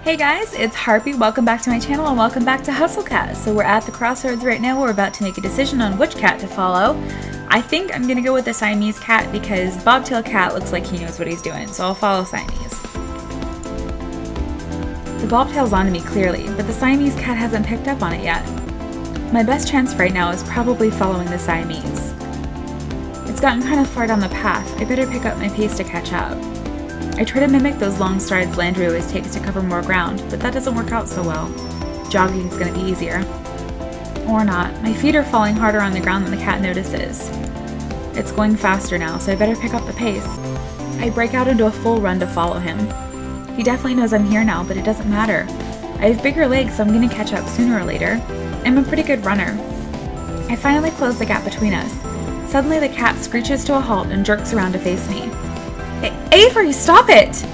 Hey guys, it's Harpy. Welcome back to my channel and welcome back to Hustle Cat. So we're at the crossroads right now. We're about to make a decision on which cat to follow. I think I'm gonna go with the Siamese cat because Bobtail Cat looks like he knows what he's doing, so I'll follow Siamese. The Bobtail's onto me clearly, but the Siamese cat hasn't picked up on it yet. My best chance right now is probably following the Siamese. It's gotten kind of far down the path. I better pick up my pace to catch up. I try to mimic those long strides Landry always takes to cover more ground, but that doesn't work out so well. Jogging's gonna be easier. Or not. My feet are falling harder on the ground than the cat notices. It's going faster now, so I better pick up the pace. I break out into a full run to follow him. He definitely knows I'm here now, but it doesn't matter. I have bigger legs, so I'm gonna catch up sooner or later. I'm a pretty good runner. I finally close the gap between us. Suddenly the cat screeches to a halt and jerks around to face me. Avery, stop it!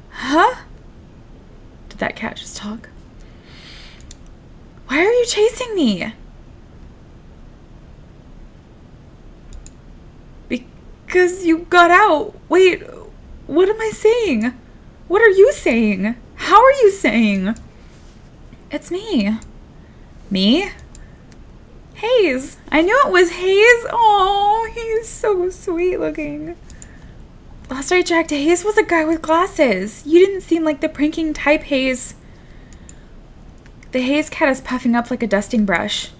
Huh? Did that cat just talk? Why are you chasing me? Because you got out. Wait, what am I saying? What are you saying? How are you saying? It's me. Me? Hayes. I knew it was Hayes. Oh, he's so sweet looking. Last I checked, Hayes was a guy with glasses. You didn't seem like the pranking type, Hayes. The Hayes cat is puffing up like a dusting brush.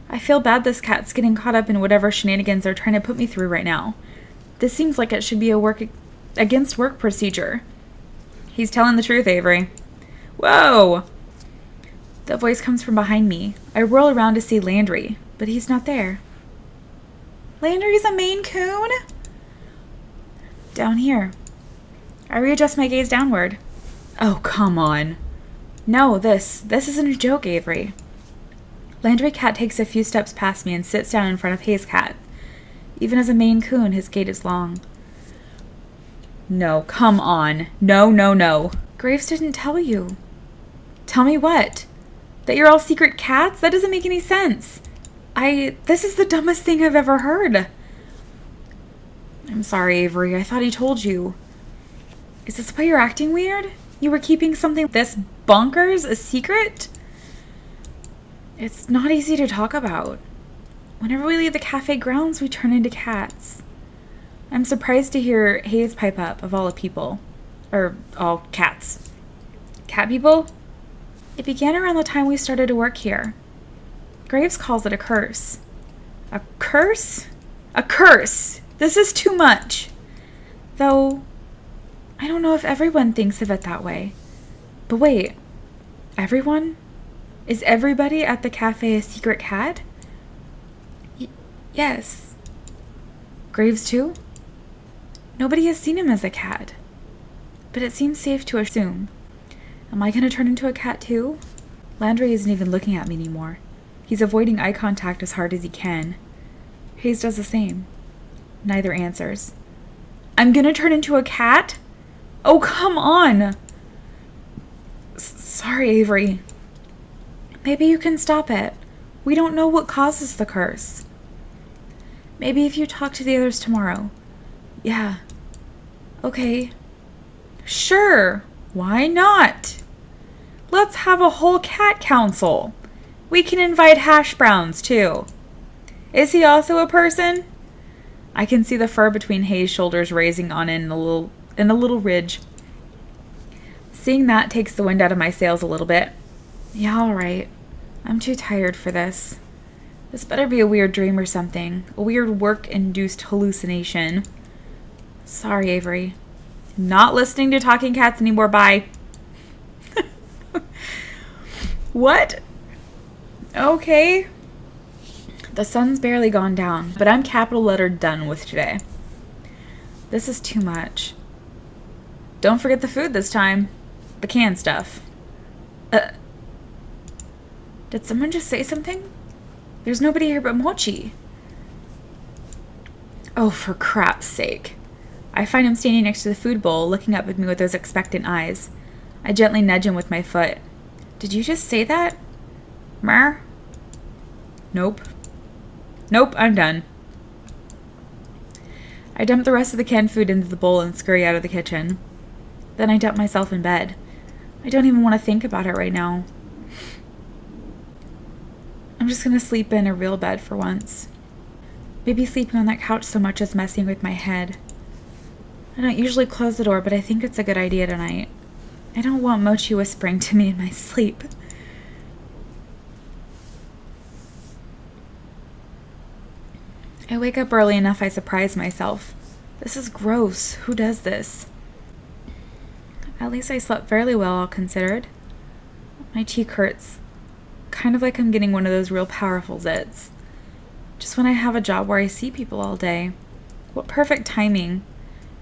I feel bad this cat's getting caught up in whatever shenanigans they're trying to put me through right now. This seems like it should be a against work procedure. He's telling the truth, Avery. Whoa! The voice comes from behind me. I whirl around to see Landry, but he's not there. Landry's a Maine Coon? Down here. I readjust my gaze downward. Oh, come on. No, this isn't a joke, Avery. Landry Cat takes a few steps past me and sits down in front of Hayes Cat. Even as a Maine Coon, his gait is long. No, come on. No. Graves didn't tell you. Tell me what? That you're all secret cats? That doesn't make any sense. This is the dumbest thing I've ever heard. I'm sorry, Avery. I thought he told you. Is this why you're acting weird? You were keeping something this bonkers a secret? It's not easy to talk about. Whenever we leave the cafe grounds, we turn into cats. I'm surprised to hear Hayes pipe up, of all the people. Or all cats. Cat people? It began around the time we started to work here. Graves calls it a curse. A curse? A curse! This is too much. Though, I don't know if everyone thinks of it that way. But wait, everyone? Is everybody at the cafe a secret cat? Yes. Graves too? Nobody has seen him as a cat. But it seems safe to assume. Am I going to turn into a cat too? Landry isn't even looking at me anymore. He's avoiding eye contact as hard as he can. Hayes does the same. Neither answers. I'm gonna turn into a cat? Oh, come on! Sorry, Avery. Maybe you can stop it. We don't know what causes the curse. Maybe if you talk to the others tomorrow. Yeah. Okay. Sure. Why not? Let's have a whole cat council. We can invite Hash Browns, too. Is he also a person? I can see the fur between Hayes' shoulders raising on in a little ridge. Seeing that takes the wind out of my sails a little bit. Yeah, all right. I'm too tired for this. This better be a weird dream or something. A weird work-induced hallucination. Sorry, Avery. Not listening to talking cats anymore, bye. What? Okay. The sun's barely gone down, but I'm capital letter done with today. This is too much. Don't forget the food this time. The canned stuff. Did someone just say something? There's nobody here but Mochi. Oh, for crap's sake. I find him standing next to the food bowl, looking up at me with those expectant eyes. I gently nudge him with my foot. Did you just say that? Mer? Nope. Nope, I'm done. I dump the rest of the canned food into the bowl and scurry out of the kitchen. Then I dump myself in bed. I don't even want to think about it right now. I'm just gonna sleep in a real bed for once. Maybe sleeping on that couch so much is messing with my head. I don't usually close the door, but I think it's a good idea tonight. I don't want Mochi whispering to me in my sleep. I wake up early enough I surprise myself. This is gross. Who does this? At least I slept fairly well, all considered. My cheek hurts. Kind of like I'm getting one of those real powerful zits. Just when I have a job where I see people all day. What perfect timing.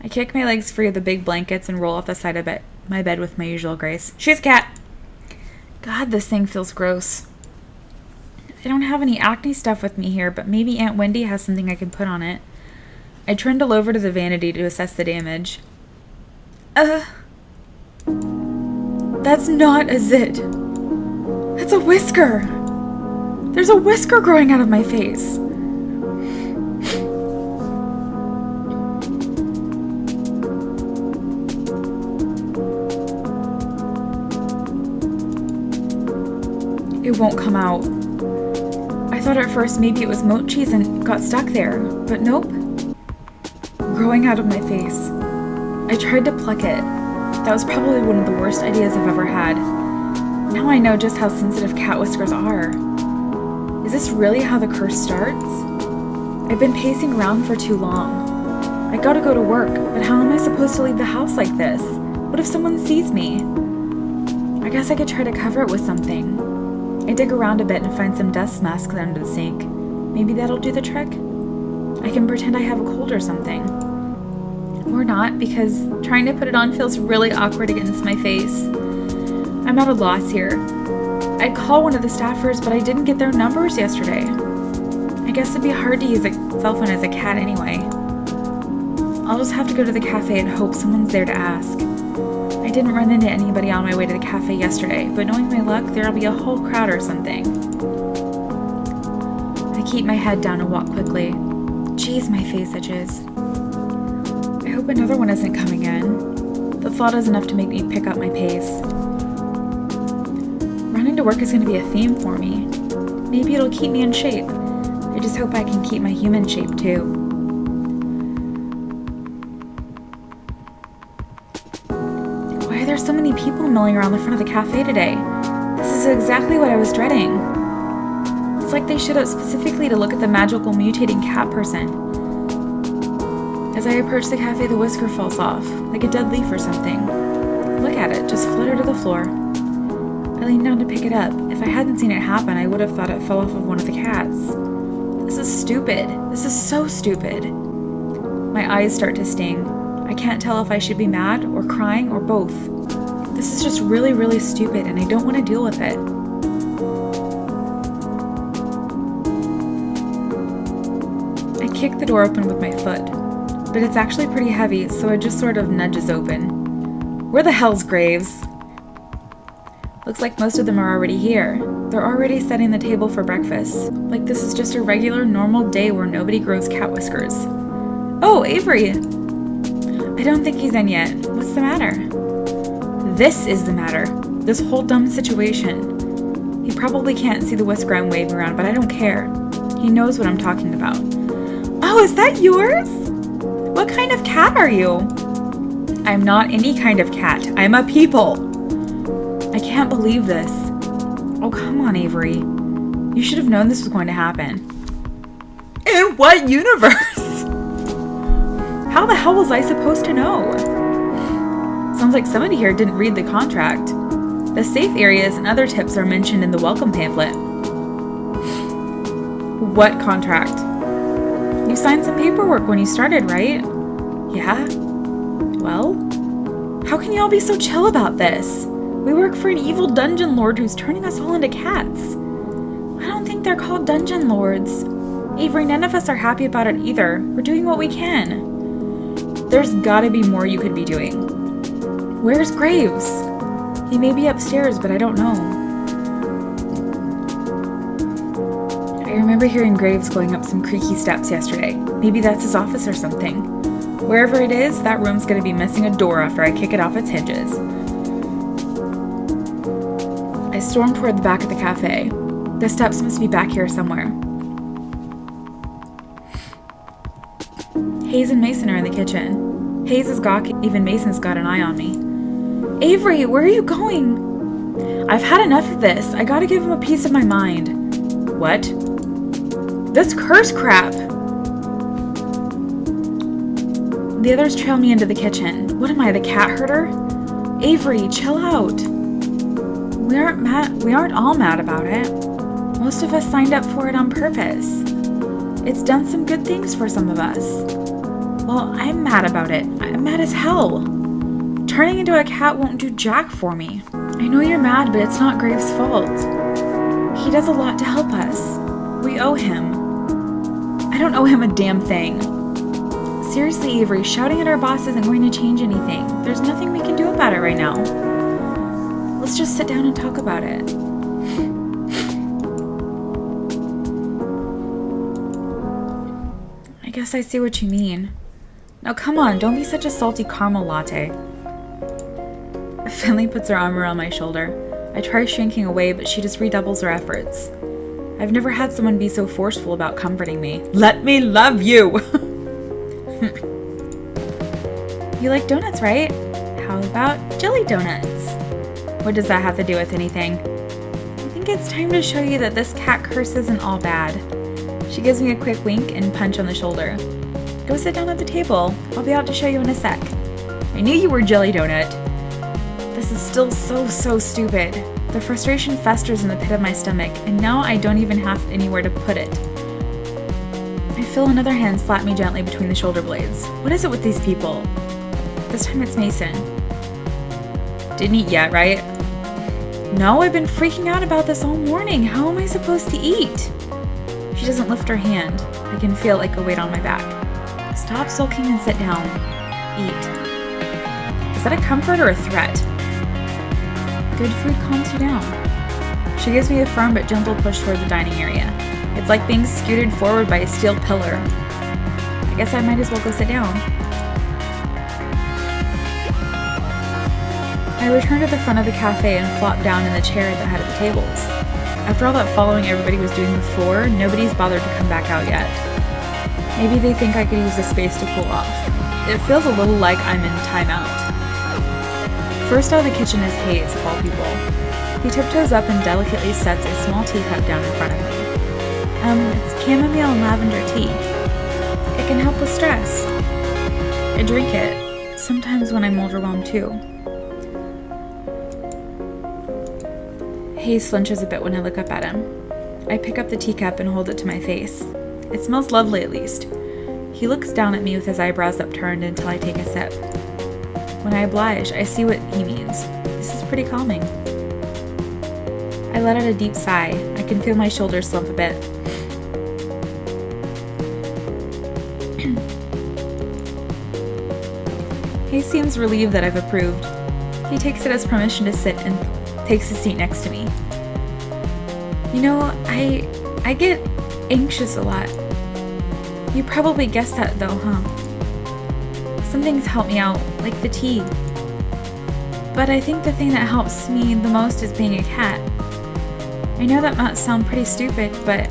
I kick my legs free of the big blankets and roll off the side of my bed with my usual grace. She's a cat! God, this thing feels gross. I don't have any acne stuff with me here, but maybe Aunt Wendy has something I can put on it. I trundle over to the vanity to assess the damage. That's not a zit. That's a whisker. There's a whisker growing out of my face. It won't come out. I thought at first maybe it was Mochi's and got stuck there, but nope. Growing out of my face. I tried to pluck it. That was probably one of the worst ideas I've ever had. Now I know just how sensitive cat whiskers are. Is this really how the curse starts? I've been pacing around for too long. I gotta go to work, but how am I supposed to leave the house like this? What if someone sees me? I guess I could try to cover it with something. I dig around a bit and find some dust masks under the sink. Maybe that'll do the trick? I can pretend I have a cold or something. Or not, because trying to put it on feels really awkward against my face. I'm at a loss here. I'd call one of the staffers, but I didn't get their numbers yesterday. I guess it'd be hard to use a cell phone as a cat anyway. I'll just have to go to the cafe and hope someone's there to ask. I didn't run into anybody on my way to the cafe yesterday, but knowing my luck, there'll be a whole crowd or something. I keep my head down and walk quickly. Jeez, my face itches. I hope another one isn't coming in. The thought is enough to make me pick up my pace. Running to work is going to be a theme for me. Maybe it'll keep me in shape. I just hope I can keep my human shape too. Why are there so many people milling around the front of the cafe today? This is exactly what I was dreading. It's like they showed up specifically to look at the magical mutating cat person. As I approach the cafe, the whisker falls off, like a dead leaf or something. Look at it, just flutter to the floor. I lean down to pick it up. If I hadn't seen it happen, I would have thought it fell off of one of the cats. This is stupid. This is so stupid. My eyes start to sting. I can't tell if I should be mad or crying or both. This is just really, really stupid, and I don't want to deal with it. I kick the door open with my foot, but it's actually pretty heavy, so it just sort of nudges open. Where the hell's Graves? Looks like most of them are already here. They're already setting the table for breakfast. Like this is just a regular, normal day where nobody grows cat whiskers. Oh, Avery! I don't think he's in yet. What's the matter? This is the matter. This whole dumb situation. He probably can't see the whisker I'm waving around, but I don't care. He knows what I'm talking about. Oh, is that yours? What kind of cat are you? I'm not any kind of cat. I'm a people. I can't believe this. Oh, come on, Avery. You should have known this was going to happen. In what universe? How the hell was I supposed to know? Sounds like somebody here didn't read the contract. The safe areas and other tips are mentioned in the welcome pamphlet. What contract? You signed some paperwork when you started, right? Yeah? Well? How can y'all be so chill about this? We work for an evil dungeon lord who's turning us all into cats. I don't think they're called dungeon lords. Avery, none of us are happy about it either. We're doing what we can. There's gotta be more you could be doing. Where's Graves? He may be upstairs, but I don't know. I remember hearing Graves going up some creaky steps yesterday. Maybe that's his office or something. Wherever it is, that room's gonna be missing a door after I kick it off its hinges. storm toward the back of the cafe. The steps must be back here somewhere. Hayes and Mason are in the kitchen. Hayes is gawky, even Mason's got an eye on me. Avery, where are you going? I've had enough of this. I gotta give him a piece of my mind. What? This curse crap! The others trail me into the kitchen. What am I, the cat herder? Avery, chill out. We aren't all mad about it. Most of us signed up for it on purpose. It's done some good things for some of us. Well, I'm mad about it. I'm mad as hell. Turning into a cat won't do jack for me. I know you're mad, but it's not Graves' fault. He does a lot to help us. We owe him. I don't owe him a damn thing. Seriously, Avery, shouting at our boss isn't going to change anything. There's nothing we can do about it right now. Let's just sit down and talk about it. I guess I see what you mean. Now come on, don't be such a salty caramel latte. Finley puts her arm around my shoulder. I try shrinking away, but she just redoubles her efforts. I've never had someone be so forceful about comforting me. Let me love you! You like donuts, right? How about jelly donuts? What does that have to do with anything? I think it's time to show you that this cat curse isn't all bad. She gives me a quick wink and punch on the shoulder. Go sit down at the table. I'll be out to show you in a sec. I knew you were Jelly Donut. This is still so stupid. The frustration festers in the pit of my stomach, and now I don't even have anywhere to put it. I feel another hand slap me gently between the shoulder blades. What is it with these people? This time it's Mason. Didn't eat yet, right? No, I've been freaking out about this all morning. How am I supposed to eat? She doesn't lift her hand. I can feel it like a weight on my back. Stop sulking and sit down. Eat. Is that a comfort or a threat? Good food calms you down. She gives me a firm but gentle push towards the dining area. It's like being scooted forward by a steel pillar. I guess I might as well go sit down. I return to the front of the cafe and flop down in the chair at the head of the tables. After all that following everybody was doing before, nobody's bothered to come back out yet. Maybe they think I could use the space to cool off. It feels a little like I'm in timeout. First out of the kitchen is Hayes, of all people. He tiptoes up and delicately sets a small teacup down in front of me. It's chamomile and lavender tea. It can help with stress. I drink it, sometimes when I'm overwhelmed too. Hayes flinches a bit when I look up at him. I pick up the teacup and hold it to my face. It smells lovely, at least. He looks down at me with his eyebrows upturned until I take a sip. When I oblige, I see what he means. This is pretty calming. I let out a deep sigh. I can feel my shoulders slump a bit. He seems relieved that I've approved. He takes it as permission to sit and takes a seat next to me. You know, I get anxious a lot. You probably guessed that though, huh? Some things help me out, like the tea. But I think the thing that helps me the most is being a cat. I know that might sound pretty stupid, but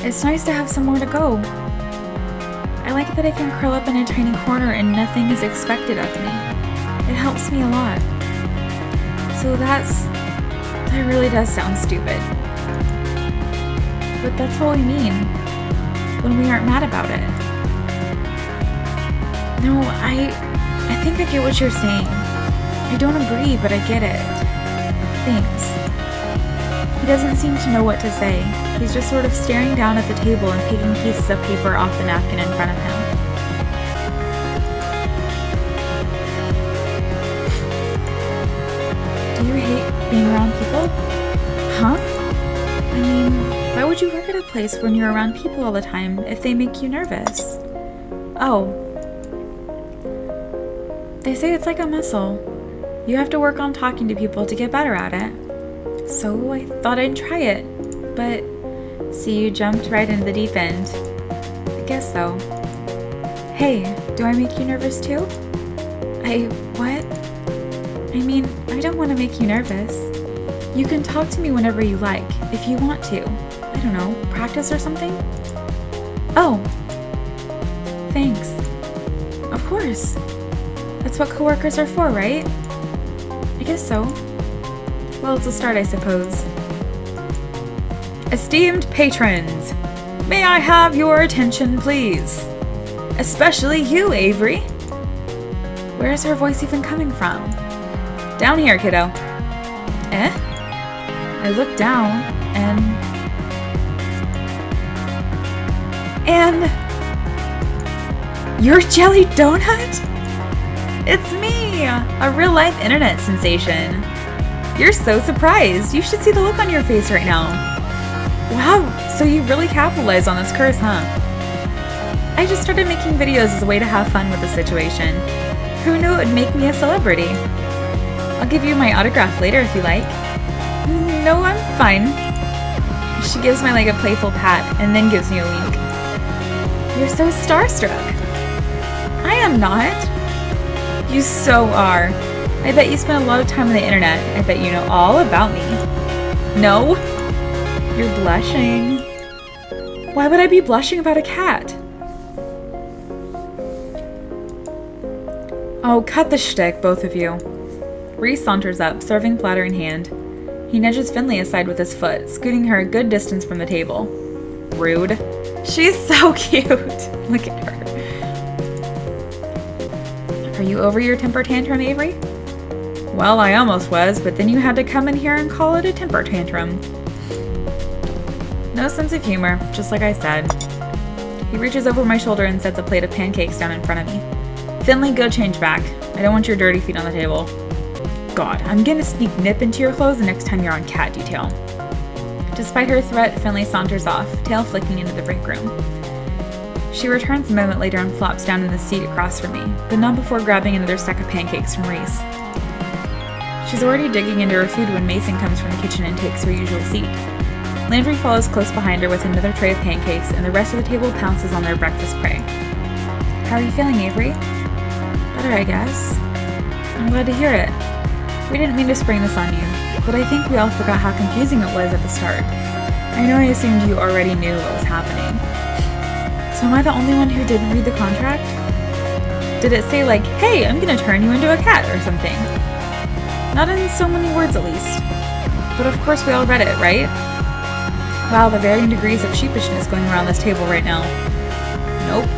it's nice to have somewhere to go. I like that I can curl up in a tiny corner and nothing is expected of me. It helps me a lot. So that really does sound stupid. But that's what we mean when we aren't mad about it. No, I think I get what you're saying. I don't agree, but I get it. Thanks. He doesn't seem to know what to say. He's just sort of staring down at the table and picking pieces of paper off the napkin in front of him. Do you hate being around people? Huh? I mean, why would you work at a place when you're around people all the time if they make you nervous? Oh. They say it's like a muscle. You have to work on talking to people to get better at it. So I thought I'd try it. But, see, you jumped right into the deep end. I guess so. Hey, do I make you nervous too? What? I mean, I don't want to make you nervous. You can talk to me whenever you like, if you want to. I don't know, practice or something? Oh. Thanks. Of course. That's what coworkers are for, right? I guess so. Well, it's a start, I suppose. Esteemed patrons, may I have your attention, please? Especially you, Avery. Where is her voice even coming from? Down here, kiddo. Eh? I look down, and... You're Jelly Donut? It's me! A real-life internet sensation. You're so surprised. You should see the look on your face right now. Wow, so you really capitalized on this curse, huh? I just started making videos as a way to have fun with the situation. Who knew it would make me a celebrity? I'll give you my autograph later if you like. No, I'm fine. She gives my leg a playful pat and then gives me a wink. You're so starstruck. I am not. You so are. I bet you spend a lot of time on the internet. I bet you know all about me. No? You're blushing. Why would I be blushing about a cat? Oh, cut the shtick, both of you. Reese saunters up, serving platter in hand. He nudges Finley aside with his foot, scooting her a good distance from the table. Rude. She's so cute. Look at her. Are you over your temper tantrum, Avery? Well, I almost was, but then you had to come in here and call it a temper tantrum. No sense of humor, just like I said. He reaches over my shoulder and sets a plate of pancakes down in front of me. Finley, go change back. I don't want your dirty feet on the table. God, I'm gonna sneak nip into your clothes the next time you're on cat detail. Despite her threat, Finley saunters off, tail flicking into the break room. She returns a moment later and flops down in the seat across from me, but not before grabbing another stack of pancakes from Reese. She's already digging into her food when Mason comes from the kitchen and takes her usual seat. Landry follows close behind her with another tray of pancakes, and the rest of the table pounces on their breakfast prey. How are you feeling, Avery? Better, I guess. I'm glad to hear it. We didn't mean to spring this on you, but I think we all forgot how confusing it was at the start. I know I assumed you already knew what was happening. So am I the only one who didn't read the contract? Did it say like, hey, I'm gonna turn you into a cat or something? Not in so many words at least. But of course we all read it, right? Wow, the varying degrees of sheepishness going around this table right now. Nope.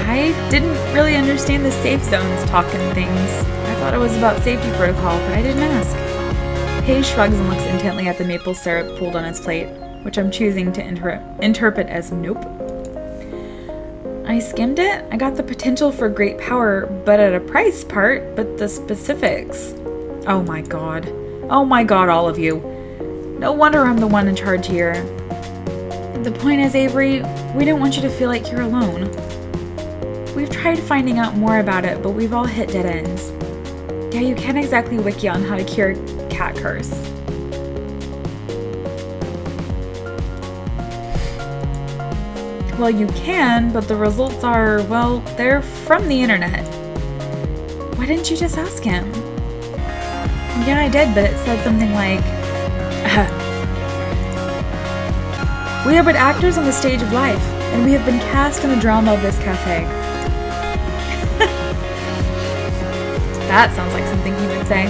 I didn't really understand the safe zones talk and things. I thought it was about safety protocol, but I didn't ask. Hayes shrugs and looks intently at the maple syrup pooled on his plate, which I'm choosing to interpret as nope. I skimmed it. I got the potential for great power, but at a price part, but the specifics. Oh my god. Oh my god, all of you. No wonder I'm the one in charge here. The point is, Avery, we don't want you to feel like you're alone. We've tried finding out more about it, but we've all hit dead ends. Yeah, you can't exactly wiki on how to cure cat curse. Well, you can, but the results are, well, they're from the internet. Why didn't you just ask him? Yeah, I did, but it said something like, we are but actors on the stage of life, and we have been cast in the drama of this cafe. That sounds like something he would say.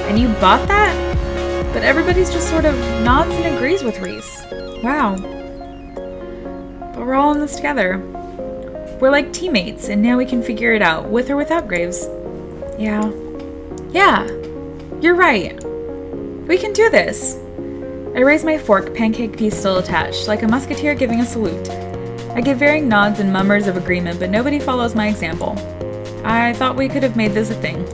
And you bought that? But everybody's just sort of nods and agrees with Reese. Wow. But we're all in this together. We're like teammates, and now we can figure it out, with or without Graves. Yeah. Yeah. You're right. We can do this. I raise my fork, pancake piece still attached, like a musketeer giving a salute. I give varying nods and mummers of agreement, but nobody follows my example. I thought we could have made this a thing.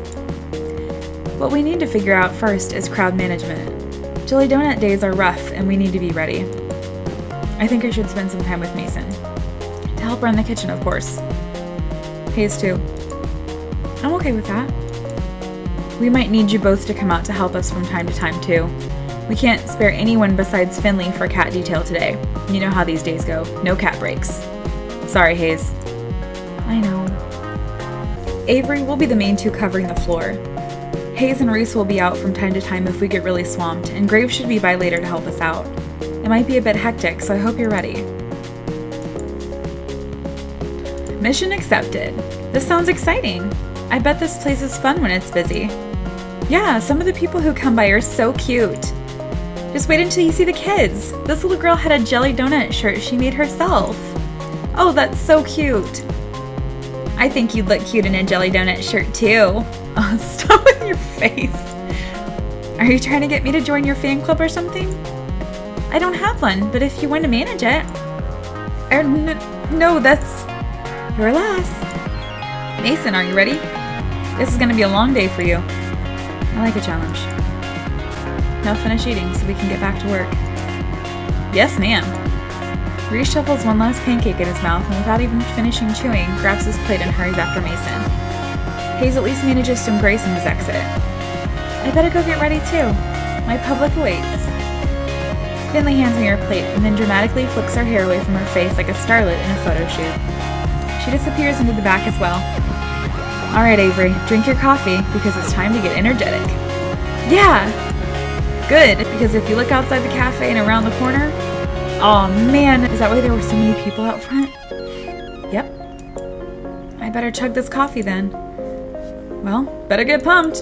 What we need to figure out first is crowd management. Jelly Donut days are rough, and we need to be ready. I think I should spend some time with Mason. To help run the kitchen, of course. Hayes, too. I'm okay with that. We might need you both to come out to help us from time to time, too. We can't spare anyone besides Finley for cat detail today. You know how these days go. No cat breaks. Sorry, Hayes. I know. Avery will be the main two covering the floor. Hayes and Reese will be out from time to time if we get really swamped, and Graves should be by later to help us out. It might be a bit hectic, so I hope you're ready. Mission accepted. This sounds exciting. I bet this place is fun when it's busy. Yeah, some of the people who come by are so cute. Just wait until you see the kids. This little girl had a jelly donut shirt she made herself. Oh, that's so cute. I think you'd look cute in a jelly donut shirt too. Oh, stop with your face. Are you trying to get me to join your fan club or something? I don't have one, but if you want to manage it. No, that's... You're last. Mason, are you ready? This is going to be a long day for you. I like a challenge. Now finish eating so we can get back to work. Yes, ma'am. Reese shovels one last pancake in his mouth and without even finishing chewing, grabs his plate and hurries after Mason. Hayes at least manages to embrace him his exit. I better go get ready too. My public awaits. Finley hands me her plate and then dramatically flicks her hair away from her face like a starlet in a photo shoot. She disappears into the back as well. Alright, Avery, drink your coffee because it's time to get energetic. Yeah! Good, because if you look outside the cafe and around the corner... Oh man, is that why there were so many people out front? Yep. I better chug this coffee then. Well, better get pumped.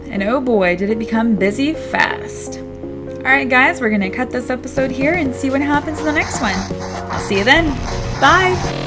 And oh boy, did it become busy fast. Alright guys, we're gonna cut this episode here and see what happens in the next one. I'll see you then. Bye!